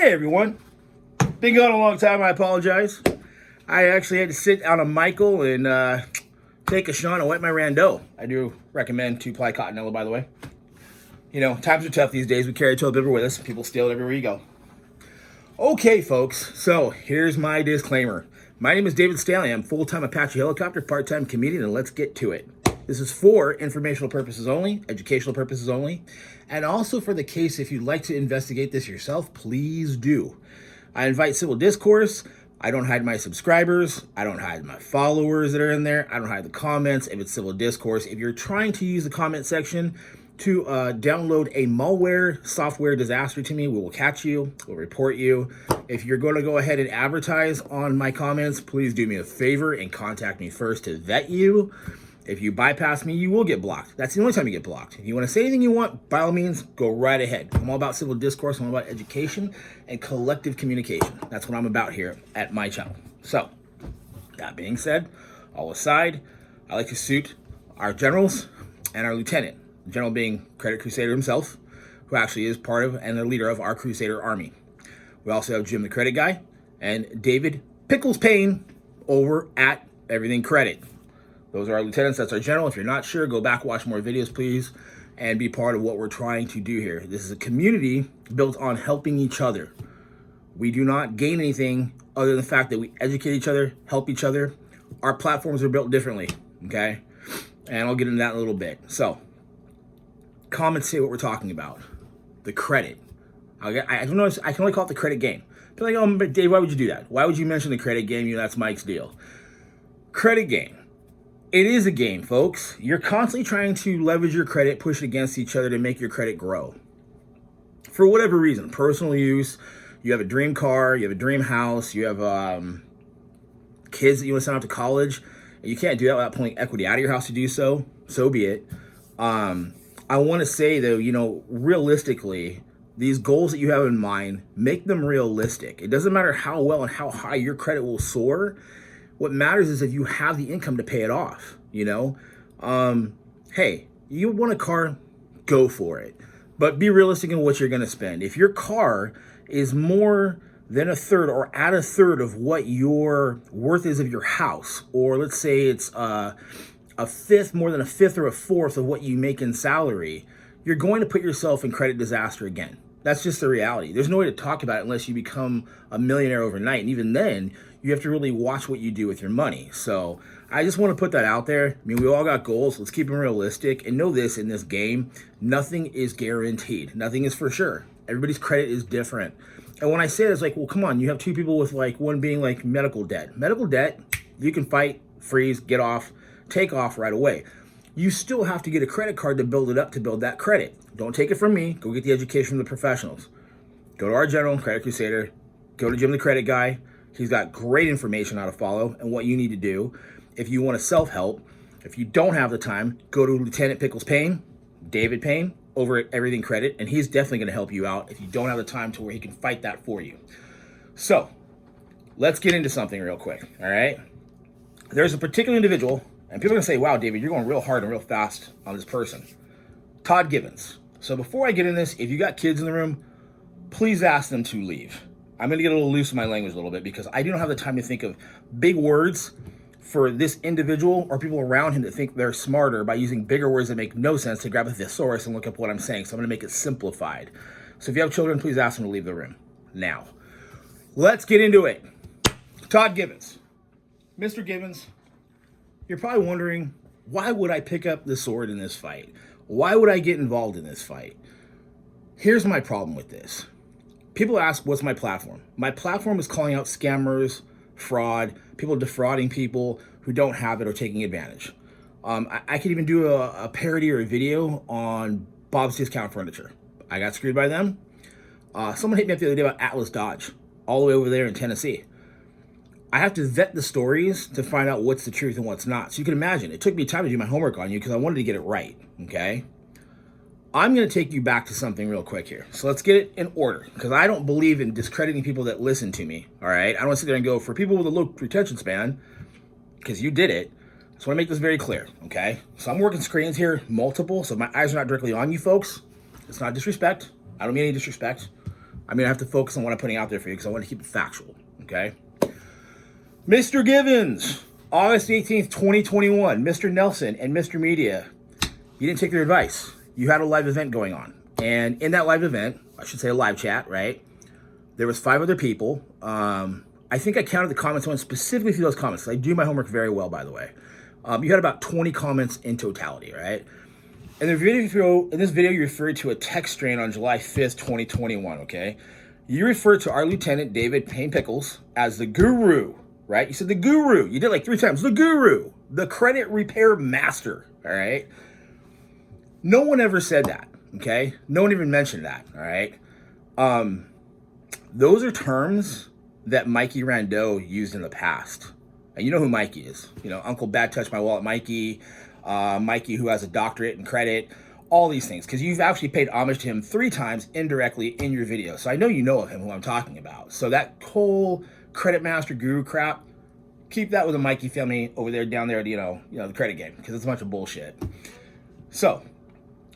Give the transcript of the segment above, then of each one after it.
Hey everyone, been gone a long time, I apologize. I actually had to sit on a Michael and take a Shawn and wet my Rhando. I do recommend 2-ply cottonella, by the way. You know, times are tough these days. We carry a toilet paper with us. People steal it everywhere you go. Okay, folks, so here's my disclaimer. My name is David Staley. I'm full-time Apache Helicopter, part-time comedian, and let's get to it. This is for informational purposes only, educational purposes only, and also for the case if you'd like to investigate this yourself, please do. I invite civil discourse. I don't hide my subscribers. I don't hide my followers that are in there. I don't hide the comments if it's civil discourse. If you're trying to use the comment section to download a malware software disaster to me, we will catch you, we'll report you. If you're going to go ahead and advertise on my comments, please do me a favor and contact me first to vet you. If you bypass me, you will get blocked. That's the only time you get blocked. If you want to say anything you want, by all means, go right ahead. I'm all about civil discourse. I'm all about education and collective communication. That's what I'm about here at my channel. So, that being said, all aside, I like to salute our generals and our lieutenant. The general being Credit Crusader himself, who actually is part of and the leader of our Crusader army. We also have Jim the Credit Guy and David Pickles Payne over at Everything Credit. Those are our lieutenants. That's our general. If you're not sure, go back, watch more videos, please, and be part of what we're trying to do here. This is a community built on helping each other. We do not gain anything other than the fact that we educate each other, help each other. Our platforms are built differently, okay? And I'll get into that in a little bit. So, comments say what we're talking about. The credit. I don't know. I can only call it the credit game. People are like, oh, but Dave, why would you do that? Why would you mention the credit game? You know, that's Mike's deal. Credit game. It is a game, folks. You're constantly trying to leverage your credit, push it against each other to make your credit grow. For whatever reason, personal use, you have a dream car, you have a dream house, you have kids that you want to send off to college, and you can't do that without pulling equity out of your house to do so. So be it. I want to say, though, you know, realistically, these goals that you have in mind, make them realistic. It doesn't matter how well and how high your credit will soar. What matters is if you have the income to pay it off, you know? Hey, you want a car, go for it. But be realistic in what you're going to spend. If your car is more than a third or at a third of what your worth is of your house, or let's say it's a fifth, more than a fifth or a fourth of what you make in salary, you're going to put yourself in credit disaster again. That's just the reality. There's no way to talk about it unless you become a millionaire overnight. And even then, you have to really watch what you do with your money. So I just want to put that out there. I mean, we all got goals. Let's keep them realistic. And know this, in this game, nothing is guaranteed. Nothing is for sure. Everybody's credit is different. And when I say this, like, well, come on, you have two people with, like, one being, like, medical debt. Medical debt, you can fight, freeze, get off, take off right away. You still have to get a credit card to build it up, to build that credit. Don't take it from me. Go get the education from the professionals. Go to our general, Credit Crusader. Go to Jim the Credit Guy. He's got great information how to follow and what you need to do. If you want to self-help, if you don't have the time, go to Lieutenant Pickles Payne, David Payne, over at Everything Credit, and he's definitely going to help you out if you don't have the time to where he can fight that for you. So, let's get into something real quick, all right? There's a particular individual, and people are going to say, wow, David, you're going real hard and real fast on this person. Todd Gibbons. So before I get in this, if you got kids in the room, please ask them to leave. I'm going to get a little loose in my language a little bit because I don't have the time to think of big words for this individual or people around him that think they're smarter by using bigger words that make no sense to grab a thesaurus and look up what I'm saying. So I'm going to make it simplified. So if you have children, please ask them to leave the room. Now, let's get into it. Todd Gibbons. Mr. Gibbons, you're probably wondering, why would I pick up the sword in this fight? Why would I get involved in this fight? Here's my problem with this. People ask, what's my platform? My platform is calling out scammers, fraud, people defrauding people who don't have it or taking advantage. I could even do a parody or a video on Bob's Discount Furniture. I got screwed by them. Someone hit me up the other day about Atlas Dodge, all the way over there in Tennessee. I have to vet the stories to find out what's the truth and what's not. So you can imagine, it took me time to do my homework on you because I wanted to get it right, okay? I'm going to take you back to something real quick here. So let's get it in order, because I don't believe in discrediting people that listen to me, all right? I don't want to sit there and go, for people with a low retention span, because you did it, I just want to make this very clear, okay? So I'm working screens here, multiple, so my eyes are not directly on you folks. It's not disrespect. I don't mean any disrespect. I mean, I have to focus on what I'm putting out there for you because I want to keep it factual, okay? Mr. Givens, August 18th, 2021, Mr. Nelson and Mr. Media, you didn't take their advice. You had a live event going on. And in that live event, I should say a live chat, right? There was 5 other people. I think I counted the comments. I went specifically through those comments. I do my homework very well, by the way. You had about 20 comments in totality, right? In this video, you referred to a text strain on July 5th, 2021, okay? You referred to our Lieutenant David Payne Pickles as the guru, right? You said the guru. You did like 3 times. The guru, the credit repair master, all right? No one ever said that, okay? No one even mentioned that, all right? Those are terms that Mike Rhando used in the past. And you know who Mikey is. You know, Uncle Bad Touch My Wallet Mikey, Mikey who has a doctorate in credit, all these things. Because you've actually paid homage to him 3 times indirectly in your video. So I know you know of him, who I'm talking about. So that whole credit master guru crap, keep that with the Mikey family over there, down there, you know, the credit game. Because it's a bunch of bullshit. So,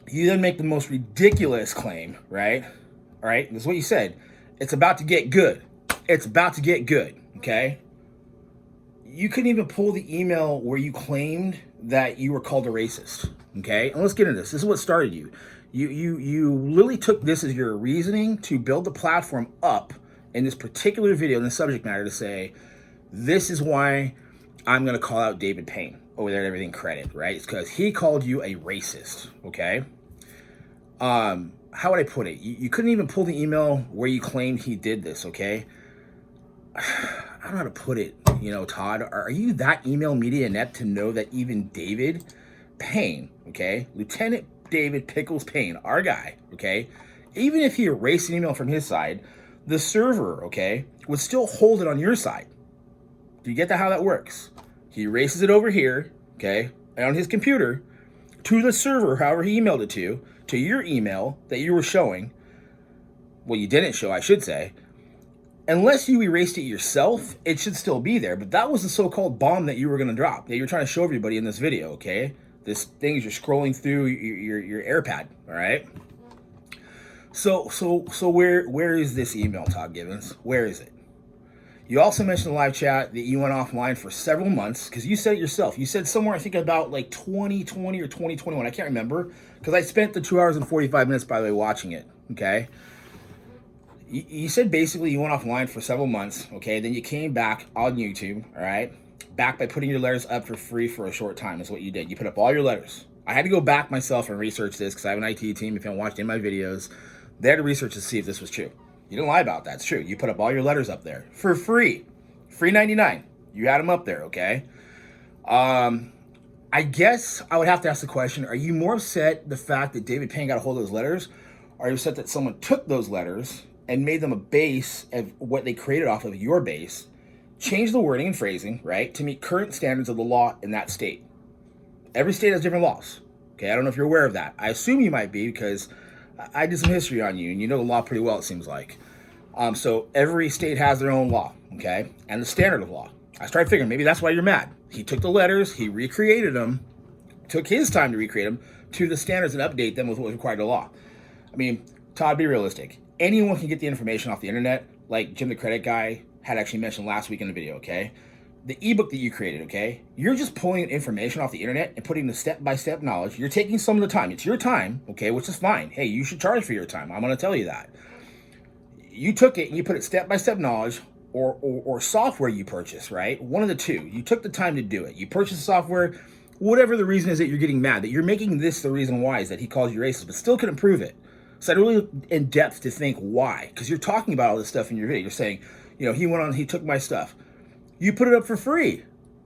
you then make the most ridiculous claim, right? All right, this is what you said. It's about to get good. It's about to get good, okay? You couldn't even pull the email where you claimed that you were called a racist, okay? And let's get into this. This is what started you. You literally took this as your reasoning to build the platform up in this particular video, in the subject matter, to say, this is why I'm going to call out David Payne over there at Everything Credit, right? It's because he called you a racist, okay? How would I put it? You couldn't even pull the email where you claimed he did this, okay? I don't know how to put it, you know, Todd. Are you that email media inept to know that even David Payne, okay, Lieutenant David Pickles Payne, our guy, okay, even if he erased an email from his side, the server, okay, would still hold it on your side. Do you get how that works? He erases it over here, okay, and on his computer, to the server, however he emailed it to your email that you were showing, well, you didn't show, I should say. Unless you erased it yourself, it should still be there. But that was the so-called bomb that you were going to drop, that you're trying to show everybody in this video, okay? This thing is you're scrolling through your AirPad, all right? So where is this email, Todd Givens? Where is it? You also mentioned in the live chat that you went offline for several months, because you said it yourself. You said somewhere, I think about like 2020 or 2021. I can't remember, because I spent the 2 hours and 45 minutes, by the way, watching it, okay? You said basically you went offline for several months, okay? Then you came back on YouTube, all right? Back by putting your letters up for free for a short time is what you did. You put up all your letters. I had to go back myself and research this because I have an IT team. If you haven't watched any of my videos, they had to research to see if this was true. You didn't lie about that. It's true. You put up all your letters up there for free. Free 99. You had them up there, okay? I guess I would have to ask the question, are you more upset the fact that David Payne got a hold of those letters? Or are you upset that someone took those letters and made them a base of what they created off of your base, changed the wording and phrasing, right, to meet current standards of the law in that state? Every state has different laws, okay? I don't know if you're aware of that. I assume you might be because I did some history on you, and you know the law pretty well, it seems like. So every state has their own law, okay, and the standard of law. I started figuring maybe that's why you're mad. He took the letters, he recreated them, took his time to recreate them to the standards and update them with what was required of law. I mean, Todd, be realistic. Anyone can get the information off the internet, like Jim the Credit Guy had actually mentioned last week in the video, okay? The ebook that you created, okay? You're just pulling information off the internet and putting the step-by-step knowledge. You're taking some of the time. It's your time, okay, which is fine. Hey, you should charge for your time. I'm going to tell you that. You took it and you put it step-by-step knowledge or software you purchased, right? One of the two. You took the time to do it. You purchased the software. Whatever the reason is that you're getting mad, that you're making this the reason why is that he calls you racist, but still couldn't prove it. So I really in depth to think why, because you're talking about all this stuff in your video. You're saying, you know, he took my stuff. You put it up for free.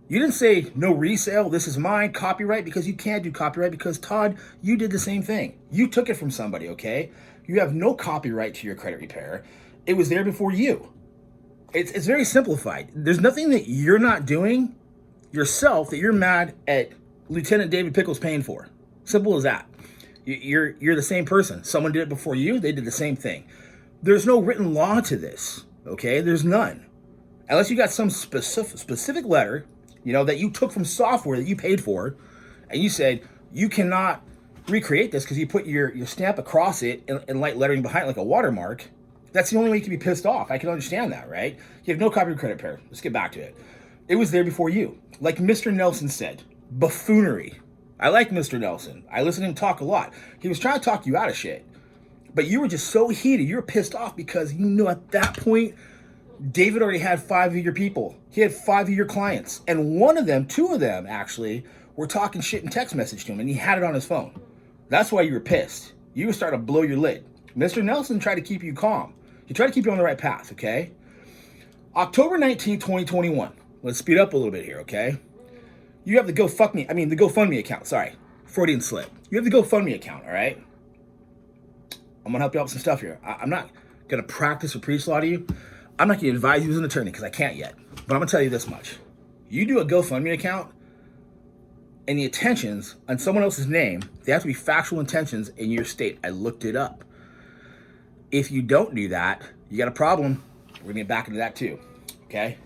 You didn't say no resale, this is mine, copyright, because you can't do copyright because, Todd, you did the same thing. You took it from somebody, okay? You have no copyright to your credit repair. It was there before you. It's very simplified. There's nothing that you're not doing yourself that you're mad at Lieutenant David Pickles Payne for. Simple as that. You're the same person. Someone did it before you. They did the same thing. There's no written law to this, okay? There's none. Unless you got some specific letter, you know, that you took from software that you paid for, and you said, you cannot recreate this because you put your stamp across it in light lettering behind it like a watermark, That's the only way you can be pissed off. I can understand that, right? You have no copy of credit repair. Let's get back to it. It was there before you. Like Mr. Nelson said, buffoonery. I like Mr. Nelson. I listen to him talk a lot. He was trying to talk you out of shit. But you were just so heated. You were pissed off because you knew at that point, David already had 5 of your people. He had 5 of your clients. And one of them, 2 of them actually, were talking shit in text message to him. And he had it on his phone. That's why you were pissed. You were starting to blow your lid. Mr. Nelson tried to keep you calm. He tried to keep you on the right path, okay? October 19, 2021. Let's speed up a little bit here, okay? You have the GoFundMe account, sorry. Freudian slip. You have the GoFundMe account, all right? I'm going to help you out with some stuff here. I'm not going to practice or preach law to you. I'm not going to advise you as an attorney because I can't yet. But I'm going to tell you this much. You do a GoFundMe account, and the intentions on someone else's name, they have to be factual intentions in your state. I looked it up. If you don't do that, you got a problem. We're going to get back into that too, okay?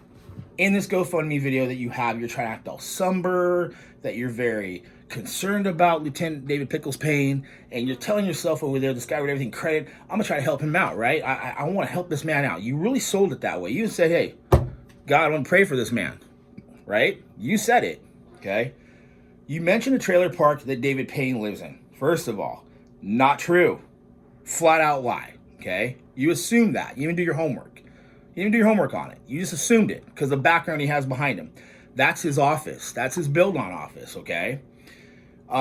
In this GoFundMe video that you have, you're trying to act all somber, that you're very concerned about Lieutenant David Pickles' pain, and you're telling yourself over there, this guy with everything credit, I'm going to try to help him out, right? I want to help this man out. You really sold it that way. You said, hey, God, I'm going to pray for this man, right? You said it, okay? You mentioned a trailer park that David Payne lives in. First of all, not true. Flat out lie, okay? You assumed that. You didn't do your homework. You didn't do your homework on it. You just assumed it because the background he has behind him. That's his office. That's his build-on office, okay?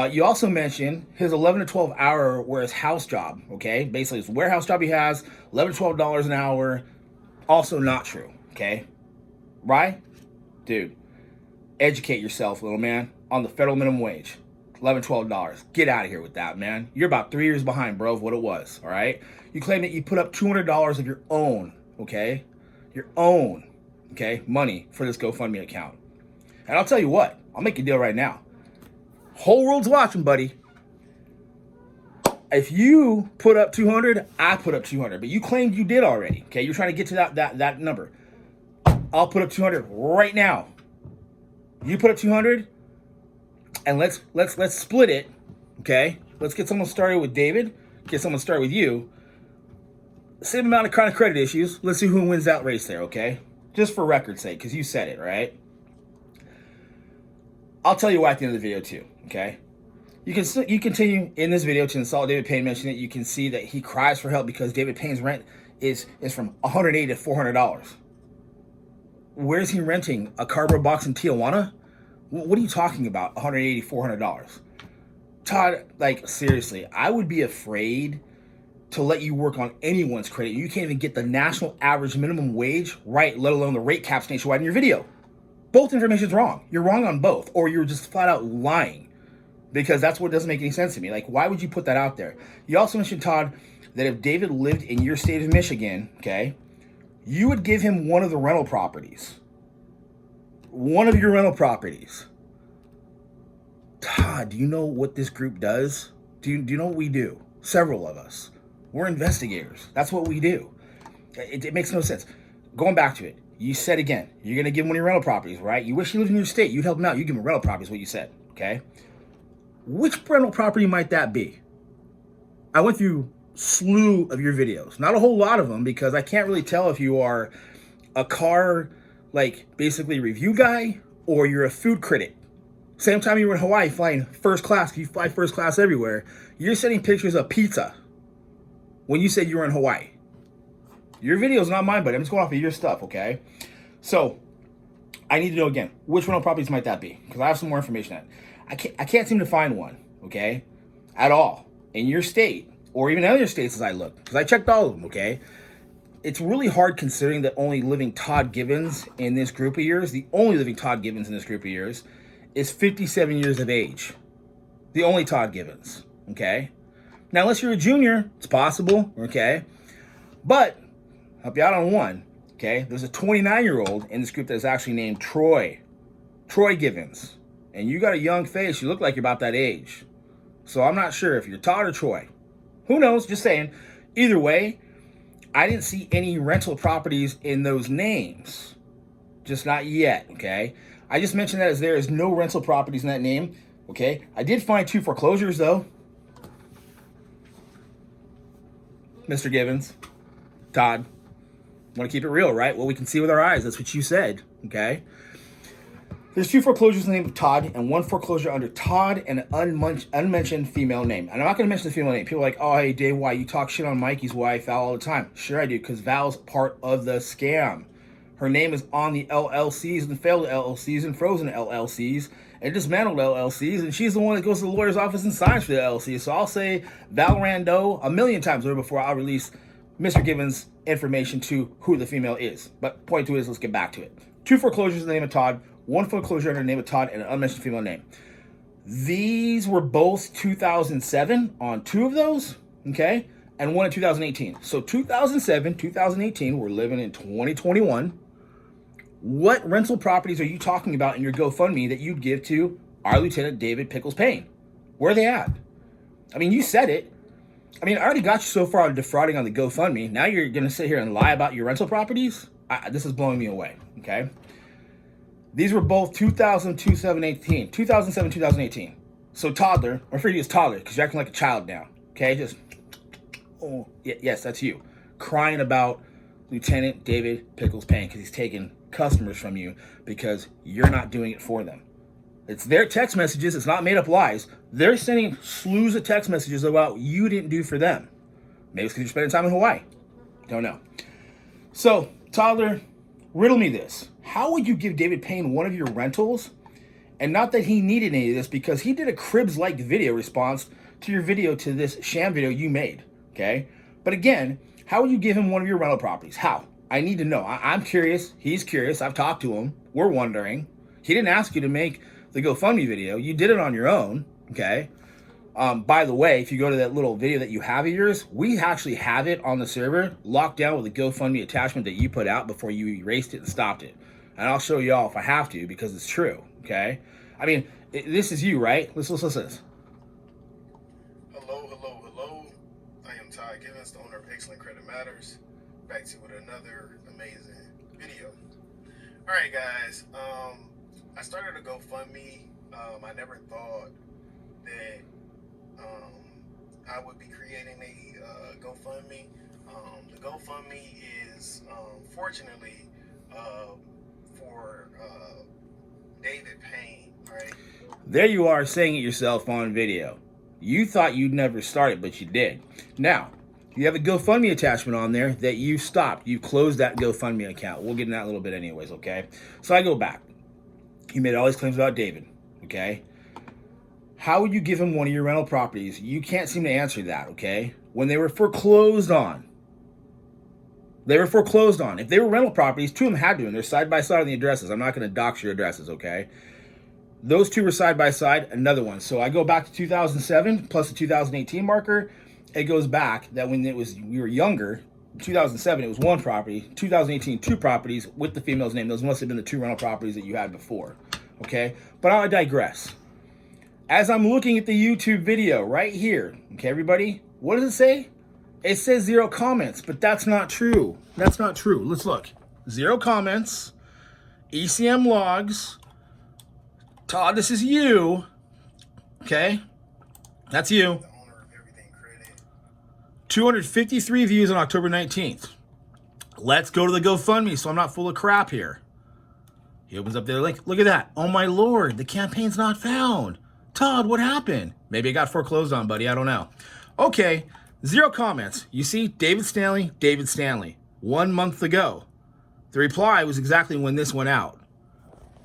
You also mentioned his 11 to 12 hour warehouse house job, okay? Basically, it's a warehouse job he has, $11 to $12 an hour. Also not true, okay? Right? Dude, educate yourself, little man, on the federal minimum wage. $11, $12. Get out of here with that, man. You're about 3 years behind, bro, of what it was, all right? You claim that you put up $200 of your own, okay? Your own, okay, money for this GoFundMe account. And I'll tell you what, I'll make a deal right now. Whole world's watching, buddy. If you put up 200, I put up 200, but you claimed you did already, okay? You're trying to get to that number. I'll put up 200 right now. You put up 200, and let's split it, okay? Let's get someone started with David, get someone started with you. Same amount of kind of credit issues. Let's see who wins that race there, okay? Just for record's sake, because you said it, right? I'll tell you why at the end of the video too, okay? You continue in this video to insult David Payne, mention it. You can see that he cries for help because David Payne's rent is from $180 to $400. Where's he renting? A cardboard box in Tijuana? What are you talking about? $180, $400. Todd, like, seriously, I would be afraid to let you work on anyone's credit. You can't even get the national average minimum wage right, let alone the rate caps nationwide in your video. Both information's wrong. You're wrong on both, or you're just flat out lying, because that's what doesn't make any sense to me. Like, why would you put that out there? You also mentioned, Todd, that if David lived in your state of Michigan, okay, you would give him one of the rental properties. One of your rental properties. Todd, do you know what this group does? Do you know what we do? Several of us. We're investigators. That's what we do. It makes no sense. Going back to it, you said again, you're going to give him one of your rental properties, right? You wish he lived in your state. You'd help him out. You give him a rental property is what you said, okay? Which rental property might that be? I went through a slew of your videos. Not a whole lot of them because I can't really tell if you are a car, like, basically review guy or you're a food critic. Same time you were in Hawaii flying first class, you fly first class everywhere, you're sending pictures of pizza when you said you were in Hawaii. Your video is not mine, but I'm just going off of your stuff, okay? So, I need to know again, which rental properties might that be? Because I have some more information on it. I can't seem to find one, okay? At all. In your state, or even other states as I look. Because I checked all of them, okay? It's really hard considering that only living Todd Gibbons in this group of years, the only living Todd Gibbons in this group of years, is 57 years of age. The only Todd Gibbons, okay? Now, unless you're a junior, it's possible, okay? But, help you out on one, okay? There's a 29-year-old in this group that is actually named Troy Gibbons. And you got a young face. You look like you're about that age. So I'm not sure if you're Todd or Troy. Who knows? Just saying. Either way, I didn't see any rental properties in those names. Just not yet, okay? I just mentioned that as there is no rental properties in that name, okay? I did find 2 foreclosures, though. Mr. Gibbons. Todd. Want to keep it real, right? Well, we can see with our eyes. That's what you said, okay? There's 2 foreclosures in the name of Todd and 1 foreclosure under Todd and an unmentioned female name. And I'm not going to mention the female name. People are like, oh, hey, Dave, why? You talk shit on Mikey's wife, Val, all the time. Sure I do, because Val's part of the scam. Her name is on the LLCs and failed LLCs and frozen LLCs and dismantled LLCs, and she's the one that goes to the lawyer's office and signs for the LLC. So I'll say Val Rhando a million times over before I'll release Mr. Gibbons' information to who the female is. But point to it is, let's get back to it. 2 foreclosures in the name of Todd, 1 foreclosure under the name of Todd, and an unmentioned female name. These were both 2007 on 2 of those, okay? And 1 in 2018. So 2007, 2018, we're living in 2021. What rental properties are you talking about in your GoFundMe that you'd give to our Lieutenant David Pickles Payne? Where are they at? I mean, you said it. I mean, I already got you so far on defrauding on the GoFundMe. Now you're going to sit here and lie about your rental properties? This is blowing me away, okay? These were both 2007, 2018. So toddler, I'm afraid to use toddler because you're acting like a child now, okay? Just, oh, yes, that's you. Crying about Lieutenant David Pickles Payne because he's taking customers from you because you're not doing it for them. It's their text messages. It's not made up lies. They're sending slews of text messages about you didn't do for them. Maybe it's because you're spending time in Hawaii. Don't know. So, toddler, riddle me this. How would you give David Payne one of your rentals? And not that he needed any of this, because he did a Cribs-like video response to your video, to this sham video you made, okay? But again, how would you give him one of your rental properties? How? I need to know. I'm curious. He's curious. I've talked to him. We're wondering. He didn't ask you to make the GoFundMe video. You did it on your own, okay? By the way, if you go to that little video that you have of yours, we actually have it on the server locked down with a GoFundMe attachment that you put out before you erased it and stopped it. And I'll show you all if I have to, because it's true, okay? I mean, this is you, right? Let's listen to this. Hello. I am Todd Gibbons, the owner of Excellent Credit Matters. Back to you with another amazing video. All right, guys. I started a GoFundMe. I never thought that I would be creating a GoFundMe. The GoFundMe is fortunately for David Payne, right? There you are saying it yourself on video. You thought you'd never start it, but you did. Now, you have a GoFundMe attachment on there that you stopped. You closed that GoFundMe account. We'll get in that a little bit anyways, okay? So I go back. You made all these claims about David, okay? How would you give him one of your rental properties? You can't seem to answer that, okay? When they were foreclosed on. They were foreclosed on. If they were rental properties, 2 of them had to, and they're side by side on the addresses. I'm not going to dox your addresses, okay? Those 2 were side by side, another one. So I go back to 2007 plus the 2018 marker. It goes back that when we were younger, 2007 it was 1 property, 2018 2 properties with the female's name. Those must have been the 2 rental properties that you had before, okay? But I digress. As I'm looking at the YouTube video right here, okay, everybody, what does it say? It says 0 comments, but that's not true. That's not true. Let's look. 0 comments, ECM logs. Todd, this is you. Okay? That's you. The owner of Everything Credit. 253 views on October 19th. Let's go to the GoFundMe so I'm not full of crap here. He opens up the link. Look at that. Oh my lord, the campaign's not found. Todd, what happened? Maybe it got foreclosed on, buddy. I don't know. Okay, 0 comments. You see, David Stanley, 1 month ago. The reply was exactly when this went out.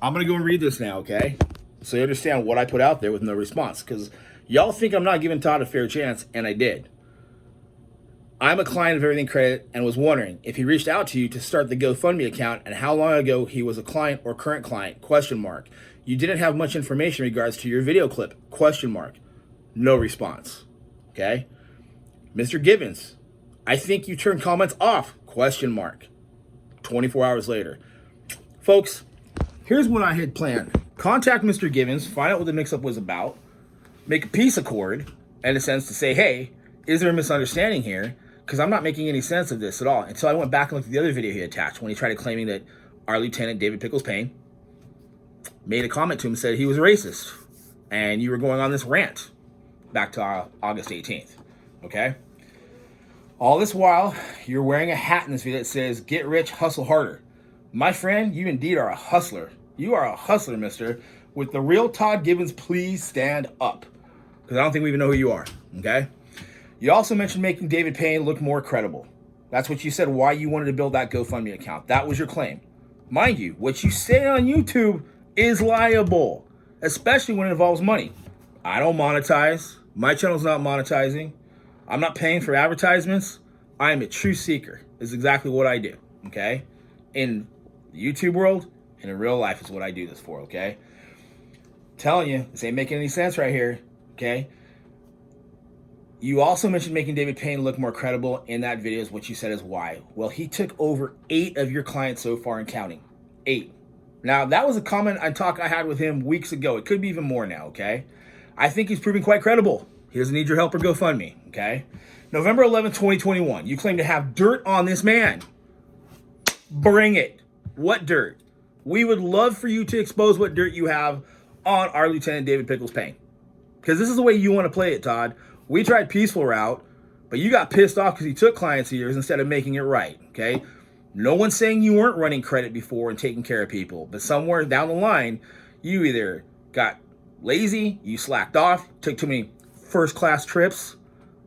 I'm going to go and read this now, okay? So you understand what I put out there with no response. Because y'all think I'm not giving Todd a fair chance, and I did. I'm a client of Everything Credit and was wondering if he reached out to you to start the GoFundMe account and how long ago he was a client or current client, ? You didn't have much information in regards to your video clip, ? No response, okay? Mr. Gibbons, I think you turned comments off, ? 24 hours later. Folks, here's what I had planned. Contact Mr. Gibbons, find out what the mix-up was about, make a peace accord, in a sense to say, hey, is there a misunderstanding here? Because I'm not making any sense of this at all. Until I went back and looked at the other video he attached when he tried claiming that our Lieutenant David Pickles Payne made a comment to him and said he was a racist. And you were going on this rant back to August 18th. Okay? All this while, you're wearing a hat in this video that says, "Get rich, hustle harder." My friend, you indeed are a hustler. You are a hustler, mister. With the real Todd Gibbons, please stand up. Because I don't think we even know who you are, okay? You also mentioned making David Payne look more credible. That's what you said, why you wanted to build that GoFundMe account. That was your claim. Mind you, what you say on YouTube is liable, especially when it involves money. I don't monetize. My channel's not monetizing. I'm not paying for advertisements. I am a true seeker. Is exactly what I do, okay? In the YouTube world and in real life is what I do this for, okay? Telling you, this ain't making any sense right here, okay? You also mentioned making David Payne look more credible in that video is what you said is why. Well, he took over 8 of your clients so far and counting. 8. Now, that was a comment and talk I had with him weeks ago. It could be even more now, okay? I think he's proving quite credible. He doesn't need your help or GoFundMe, okay? November 11th, 2021, you claim to have dirt on this man. Bring it. What dirt? We would love for you to expose what dirt you have on our Lieutenant David Pickles Payne. Because this is the way you want to play it, Todd. We tried peaceful route, but you got pissed off because he took clients of yours instead of making it right, okay? No one's saying you weren't running credit before and taking care of people, but somewhere down the line, you either got lazy, you slacked off, took too many first-class trips,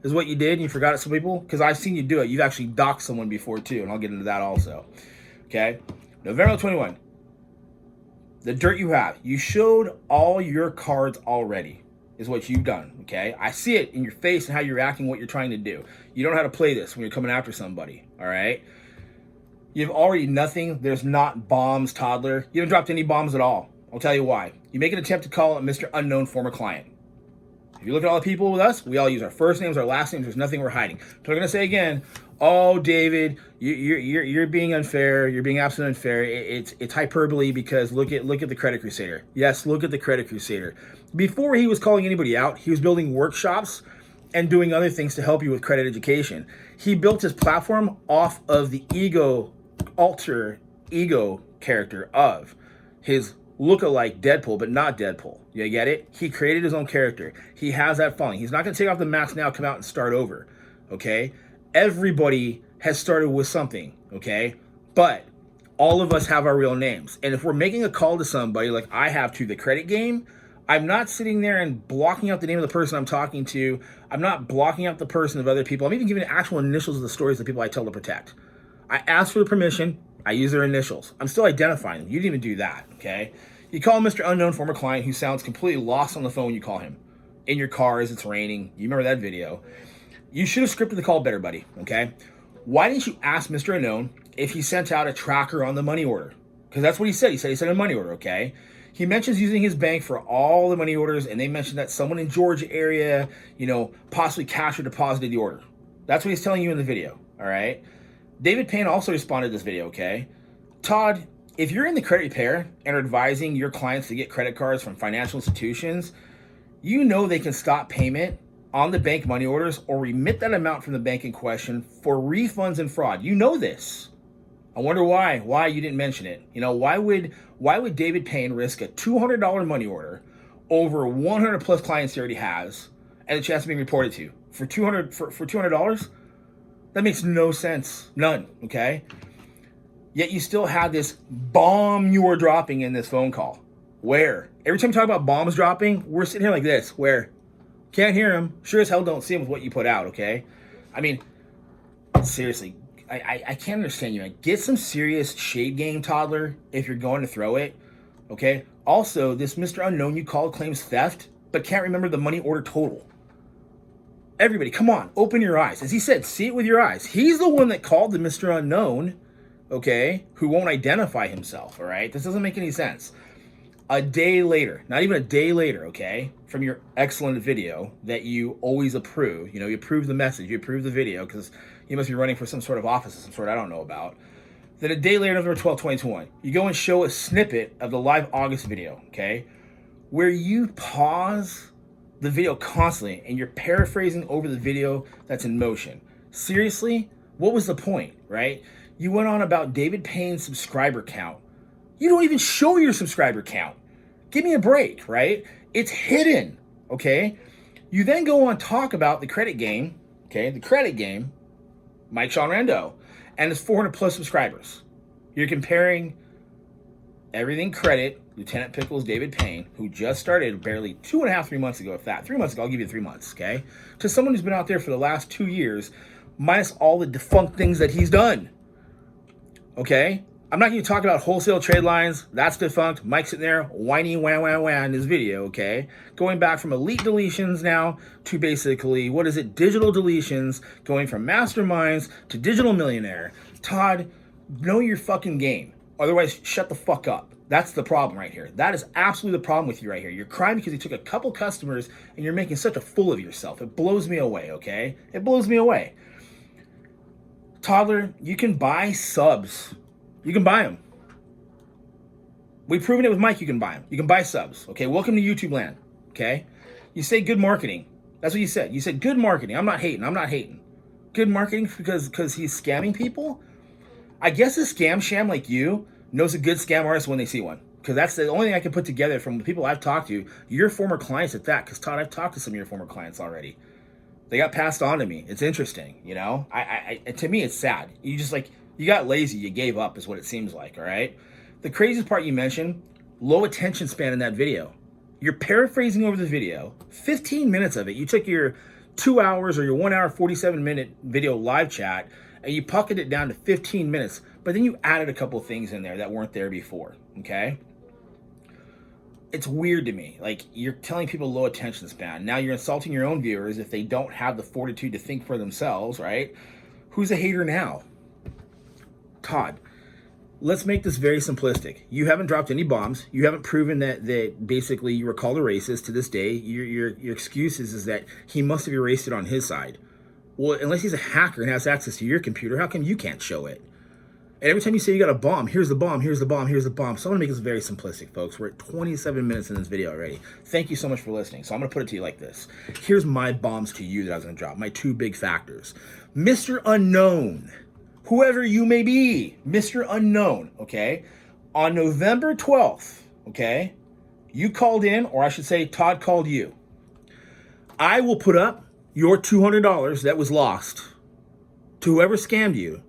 is what you did, and you forgot it some people, because I've seen you do it. You've actually docked someone before, too, and I'll get into that also, okay? November 21, the dirt you have. You showed all your cards already, is what you've done, okay? I see it in your face and how you're acting, what you're trying to do. You don't know how to play this when you're coming after somebody, all right? You've already nothing. There's not bombs, toddler. You haven't dropped any bombs at all. I'll tell you why. You make an attempt to call it Mr. Unknown former client. If you look at all the people with us, we all use our first names, our last names. There's nothing we're hiding. So I'm going to say again, oh, David, you're being unfair. You're being absolutely unfair. It's hyperbole because look at the Credit Crusader. Yes, look at the Credit Crusader. Before he was calling anybody out, he was building workshops and doing other things to help you with credit education. He built his platform off of the alter ego character of his look-alike Deadpool, but not Deadpool. You get it? He created his own character. He has that following. He's not going to take off the mask now, come out and start over, okay? Everybody has started with something, okay? But all of us have our real names. And if we're making a call to somebody like I have to the credit game, I'm not sitting there and blocking out the name of the person I'm talking to. I'm not blocking out the person of other people. I'm even giving actual initials of the stories of the people I tell to protect. I ask for the permission. I use their initials. I'm still identifying them. You didn't even do that, okay? You call Mr. Unknown former client who sounds completely lost on the phone when you call him. In your car as it's raining. You remember that video. You should have scripted the call better, buddy, okay? Why didn't you ask Mr. Unknown if he sent out a tracker on the money order? Because that's what he said. He said he sent a money order, okay? He mentions using his bank for all the money orders, and they mentioned that someone in Georgia area, possibly cashed or deposited the order. That's what he's telling you in the video, all right? David Payne also responded to this video, okay? Todd, if you're in the credit repair and are advising your clients to get credit cards from financial institutions, you know they can stop payment on the bank money orders or remit that amount from the bank in question for refunds and fraud. You know this. I wonder why you didn't mention it. Why would David Payne risk a $200 money order over 100 plus clients he already has and the chance of being reported to for $200? That makes no sense. None, okay? Yet you still had this bomb you were dropping in this phone call. Where? Every time you talk about bombs dropping, we're sitting here like this. Where? Can't hear him. Sure as hell don't see him with what you put out, okay? I mean, seriously, I can't understand you. Get some serious shade game, toddler, if you're going to throw it, okay? Also, this Mr. Unknown you called claims theft, but can't remember the money order total. Everybody, come on, open your eyes. As he said, see it with your eyes. He's the one that called the Mr. Unknown, okay, who won't identify himself, all right? This doesn't make any sense. A day later, not even a day later, okay, from your excellent video that you always approve, you approve the message, you approve the video, because you must be running for some sort of office of some sort I don't know about. Then a day later, November 12, 2021, you go and show a snippet of the live August video, okay, where you pause the video constantly and you're paraphrasing over the video that's in motion. Seriously? What was the point, right? You went on about David Payne's subscriber count. You don't even show your subscriber count. Give me a break, right? It's hidden, okay? You then go on talk about the credit game, okay? The credit game, Mike Shawn Rhando, and it's 400 plus subscribers. You're comparing Everything Credit, Lieutenant Pickles, David Payne, who just started barely 2.5, 3 months ago, if that. 3 months ago, I'll give you 3 months, okay? To someone who's been out there for the last 2 years, minus all the defunct things that he's done, okay? I'm not going to talk about wholesale trade lines. That's defunct. Mike's sitting there whining, wah, wah, wah in his video, okay? Going back from elite deletions now to basically, digital deletions, going from masterminds to digital millionaire. Todd, know your fucking game. Otherwise, shut the fuck up. That's the problem right here. That is absolutely the problem with you right here. You're crying because you took a couple customers and you're making such a fool of yourself. It blows me away, okay? It blows me away. Toddler, you can buy subs. You can buy them. We've proven it with Mike. You can buy them. You can buy subs. Okay, welcome to YouTube land. Okay, you say good marketing. That's what you said. You said good marketing. I'm not hating. I'm not hating. Good marketing because he's scamming people. I guess a scam sham like you knows a good scam artist when they see one. Because that's the only thing I can put together from the people I've talked to. Your former clients at that. Because Todd, I've talked to some of your former clients already. They got passed on to me. It's interesting, you know. To me, it's sad. You got lazy, you gave up is what it seems like, all right? The craziest part you mentioned, low attention span in that video. You're paraphrasing over the video, 15 minutes of it. You took your 2 hours or your 1 hour, 47-minute video live chat, and you pocketed it down to 15 minutes, but then you added a couple things in there that weren't there before, okay? It's weird to me. Like, you're telling people low attention span. Now you're insulting your own viewers if they don't have the fortitude to think for themselves, right? Who's a hater now? Todd, let's make this very simplistic. You haven't dropped any bombs. You haven't proven that basically you were called a racist to this day. Your excuse is that he must have erased it on his side. Well, unless he's a hacker and has access to your computer, how come you can't show it? And every time you say you got a bomb, here's the bomb, here's the bomb, here's the bomb. So I'm going to make this very simplistic, folks. We're at 27 minutes in this video already. Thank you so much for listening. So I'm going to put it to you like this. Here's my bombs to you that I was going to drop. My 2 big factors. Mr. Unknown. Whoever you may be, Mr. Unknown, okay? On November 12th, okay, you called in, or I should say Todd called you. I will put up your $200 that was lost to whoever scammed you,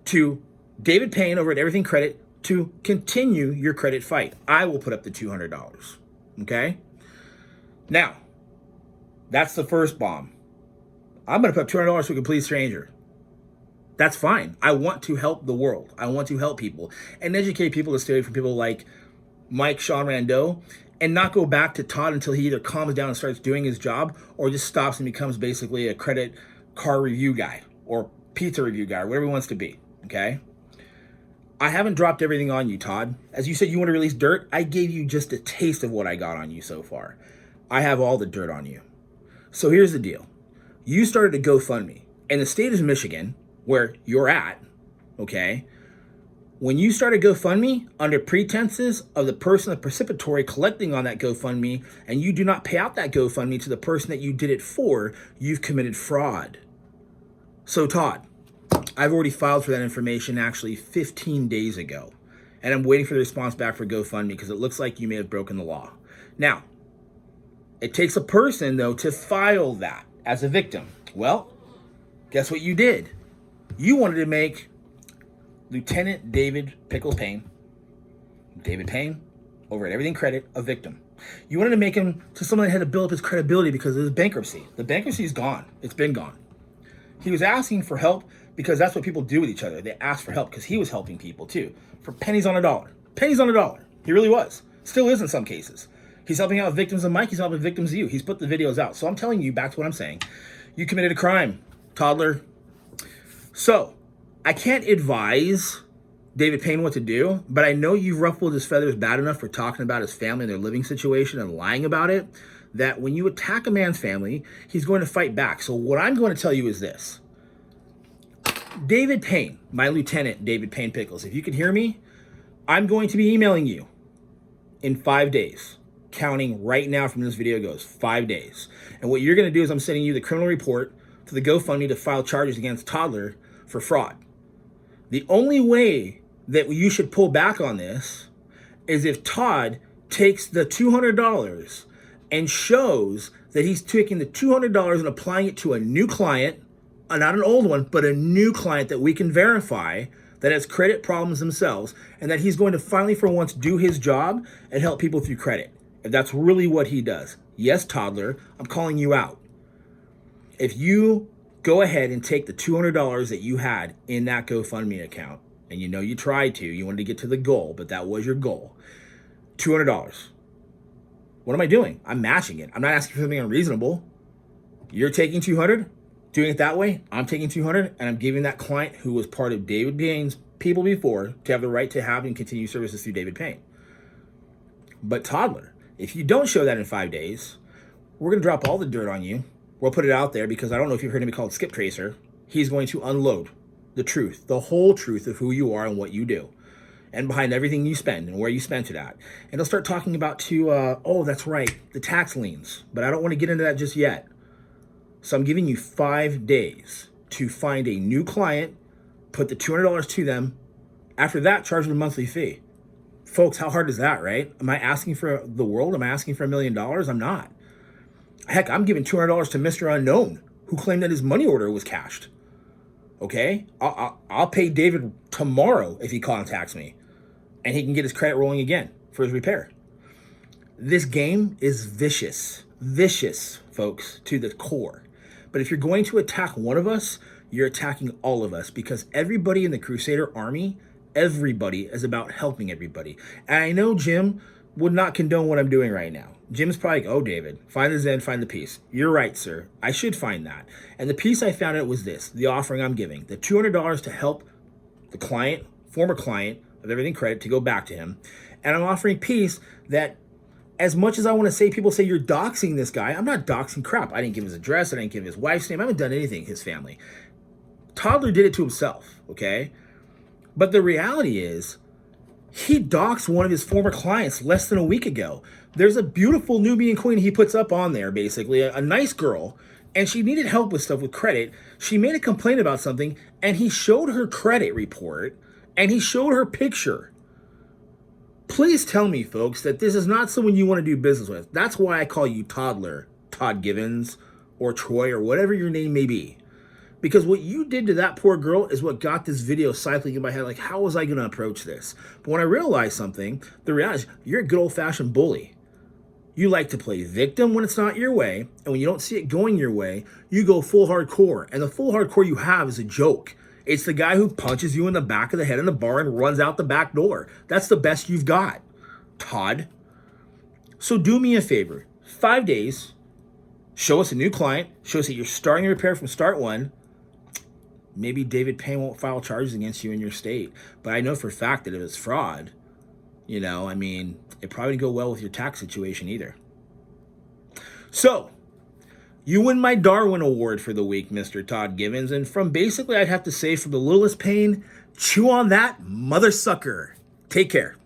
to David Payne over at Everything Credit, to continue your credit fight. I will put up the $200, okay? Now, that's the first bomb. I'm going to put up $200 to a complete stranger. That's fine. I want to help the world. I want to help people and educate people to stay away from people like Mike Shawn Rhando and not go back to Todd until he either calms down and starts doing his job or just stops and becomes basically a credit car review guy or pizza review guy or whatever he wants to be, okay? I haven't dropped everything on you, Todd. As you said you want to release dirt, I gave you just a taste of what I got on you so far. I have all the dirt on you. So here's the deal. You started a GoFundMe. In the state of Michigan, where you're at, okay, when you start a GoFundMe under pretenses of the person, the precipitory collecting on that GoFundMe, and you do not pay out that GoFundMe to the person that you did it for, you've committed fraud. So Todd, I've already filed for that information actually 15 days ago, and I'm waiting for the response back for GoFundMe because it looks like you may have broken the law. Now, it takes a person, though, to file that as a victim. Well, guess what you did? You wanted to make Lieutenant David Pickles Payne, David Payne, over at Everything Credit, a victim. You wanted to make him to someone that had to build up his credibility because of his bankruptcy. The bankruptcy is gone. It's been gone. He was asking for help because that's what people do with each other. They ask for help because he was helping people too for pennies on a dollar. Pennies on a dollar. He really was. Still is in some cases. He's helping out victims of Mike. He's helping victims of you. He's put the videos out. So I'm telling you, back to what I'm saying. You committed a crime, toddler. So, I can't advise David Payne what to do, but I know you've ruffled his feathers bad enough for talking about his family and their living situation and lying about it, that when you attack a man's family, he's going to fight back. So what I'm going to tell you is this. David Payne, my lieutenant, David Payne Pickles, if you can hear me, I'm going to be emailing you in 5 days, counting right now from this video goes, 5 days. And what you're going to do is I'm sending you the criminal report to the GoFundMe to file charges against Toddler for fraud. The only way that you should pull back on this is if Todd takes the $200 and shows that he's taking the $200 and applying it to a new client, not an old one, but a new client that we can verify that has credit problems themselves, and that he's going to finally for once do his job and help people through credit. If that's really what he does. Yes, Toddler, I'm calling you out. If you go ahead and take the $200 that you had in that GoFundMe account, and you know you tried to, you wanted to get to the goal, but that was your goal, $200. What am I doing? I'm matching it. I'm not asking for something unreasonable. You're taking 200, doing it that way. I'm taking 200, and I'm giving that client who was part of David Payne's people before to have the right to have and continue services through David Payne. But Toddler, if you don't show that in 5 days, we're going to drop all the dirt on you. We'll put it out there because I don't know if you've heard him called Skip Tracer. He's going to unload the truth, the whole truth of who you are and what you do, and behind everything you spend and where you spent it at. And he'll start talking about oh, that's right, the tax liens. But I don't want to get into that just yet. So I'm giving you 5 days to find a new client, put the $200 to them. After that, charge them a monthly fee. Folks, how hard is that, right? Am I asking for the world? Am I asking for $1 million? I'm not. Heck, I'm giving $200 to Mr. Unknown, who claimed that his money order was cashed. Okay? I'll pay David tomorrow if he contacts me, and he can get his credit rolling again for his repair. This game is vicious. Vicious, folks, to the core. But if you're going to attack one of us, you're attacking all of us, because everybody in the Crusader army, everybody is about helping everybody. And I know Jim would not condone what I'm doing right now. Jim's probably like, oh, David, find the Zen, find the peace. You're right, sir. I should find that. And the peace I found out was this, the offering I'm giving, the $200 to help the client, former client of Everything Credit, to go back to him. And I'm offering peace that, as much as I want to say, people say you're doxing this guy, I'm not doxing crap. I didn't give his address. I didn't give his wife's name. I haven't done anything, his family. Toddler did it to himself, okay? But the reality is, he doxed one of his former clients less than a week ago. There's a beautiful Nubian queen he puts up on there, basically, a nice girl, and she needed help with stuff with credit. She made a complaint about something, and he showed her credit report, and he showed her picture. Please tell me, folks, that this is not someone you want to do business with. That's why I call you Toddler, Todd Givens, or Troy, or whatever your name may be. Because what you did to that poor girl is what got this video cycling in my head. Like, how was I going to approach this? But when I realized something, the reality is you're a good old-fashioned bully. You like to play victim when it's not your way. And when you don't see it going your way, you go full hardcore. And the full hardcore you have is a joke. It's the guy who punches you in the back of the head in the bar and runs out the back door. That's the best you've got, Todd. So do me a favor. 5 days. Show us a new client. Show us that you're starting the repair from start one. Maybe David Payne won't file charges against you in your state. But I know for a fact that if it's fraud, it probably didn't go well with your tax situation either. So, you win my Darwin Award for the week, Mr. Todd Givens. And from basically, I'd have to say, from the littlest pain, chew on that, mother sucker. Take care.